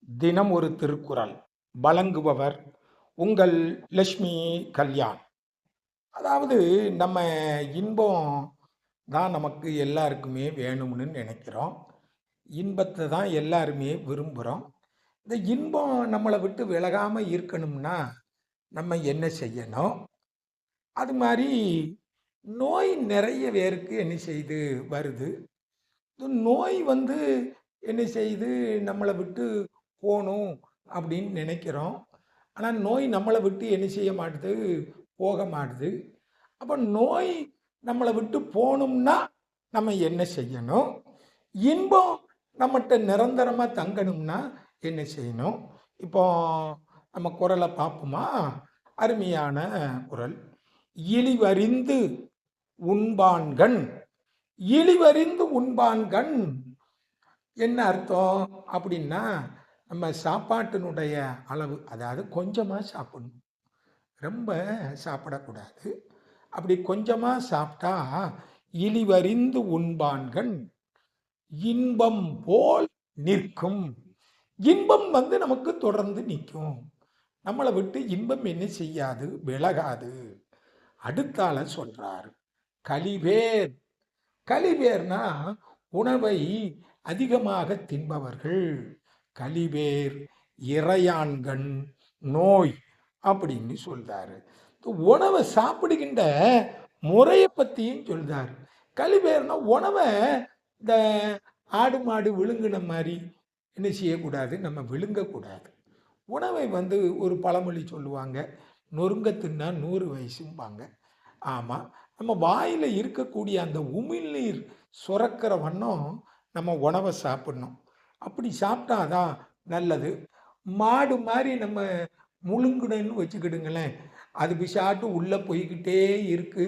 தினம் ஒரு திருக்குறள் வழங்குபவர் உங்கள் லட்சுமி கல்யாண். அதாவது நம்ம இன்பம் தான் நமக்கு எல்லாருக்குமே வேணும்னு நினைக்கிறோம். இன்பத்தை தான் எல்லாருமே விரும்புகிறோம். இந்த இன்பம் நம்மளை விட்டு விலகாம இருக்கணும்னா நம்ம என்ன செய்யணும்? அது மாதிரி நோய் நிறைய பேருக்கு என்ன செய்து வருது. இந்த நோய் என்ன செய்யுது, நம்மளை விட்டு போணும் அப்படின்னு நினைக்கிறோம். ஆனால் நோய் நம்மளை விட்டு என்ன செய்ய மாட்டுது, போக மாட்டுது. அப்போ நோய் நம்மளை விட்டு போகணும்னா நம்ம என்ன செய்யணும்? இன்பம் நம்மகிட்ட நிரந்தரமாக தங்கணும்னா என்ன செய்யணும்? இப்போ நம்ம குறளை பார்ப்போமா? அருமையான குறள். இழிவறிந்து உண்பான்கண். இழிவறிந்து உண்பான்கண் என்ன அர்த்தம் அப்படின்னா, நம்ம சாப்பாட்டினுடைய அளவு, அதாவது கொஞ்சமாக சாப்பிடணும், ரொம்ப சாப்பிடக்கூடாது. அப்படி கொஞ்சமாக சாப்பிட்டா இழிவறிந்து உண்பான்கண் இன்பம் போல் நிற்கும். இன்பம் நமக்கு தொடர்ந்து நிற்கும். நம்மளை விட்டு இன்பம் என்ன செய்யாது, விலகாது. அடுத்தால சொல்றாரு கலிபேர். கலிபேர்னா உணவை அதிகமாக தின்பவர்கள். கலிபேர் இறையான்கண் நோய் அப்படின்னு சொல்றாரு. உணவை சாப்பிடுகின்ற முறையை பற்றியும் சொல்றாரு. கலிபேர்னா உணவை இந்த ஆடு மாடு விழுங்கின மாதிரி என்ன செய்யக்கூடாது, நம்ம விழுங்கக்கூடாது. உணவை ஒரு பழமொழி சொல்லுவாங்க, நொறுங்க தின்னா 100 வயசும்பாங்க. ஆமாம், நம்ம வாயில் இருக்கக்கூடிய அந்த உமிழ்நீர் சுரக்கிற வண்ணம் நம்ம உணவை சாப்பிடணும். அப்படி சாப்பிட்டாதான் நல்லது. மாடு மாதிரி நம்ம முழுங்குனன்னு வச்சுக்கிடுங்களேன், அது பிசாட்டு உள்ளே போய்கிட்டே இருக்கு.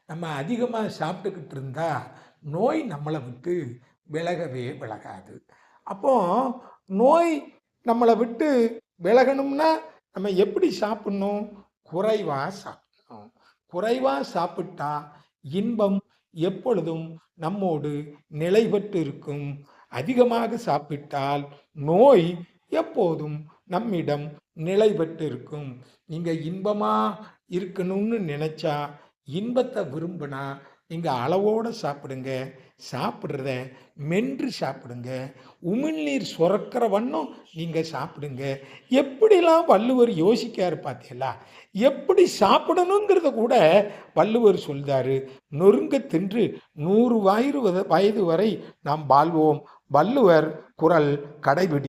நம்ம அதிகமாக சாப்பிட்டுக்கிட்டு இருந்தா நோய் நம்மளை விட்டு விலகவே விலகாது. அப்போ நோய் நம்மளை விட்டு விலகணும்னா நம்ம எப்படி சாப்பிடணும்? குறைவாக சாப்பிடணும். குறைவாக சாப்பிட்டா இன்பம் எப்பொழுதும் நம்மோடு நிலை பெற்று இருக்கும். அதிகமாக சாப்பிட்டால் நோய் எப்போதும் நம்மிடம் நிலை பெற்று இருக்கும். நீங்கள் இன்பமாக இருக்கணும்னு நினச்சா, இன்பத்தை விரும்பினா நீங்கள் அளவோடு சாப்பிடுங்க. சாப்பிட்றத மென்று சாப்பிடுங்க. உமிழ்நீர் சுரக்கிற வண்ணம் நீங்கள் சாப்பிடுங்க. எப்படிலாம் வள்ளுவர் யோசிக்காரு பார்த்தீங்களா? எப்படி சாப்பிடணுங்கிறத கூட வள்ளுவர் சொல்றாரு. நொறுங்க தின்று 100 வயது வரை நாம் வாழ்வோம். வள்ளுவர் குறள் கடைபிடி.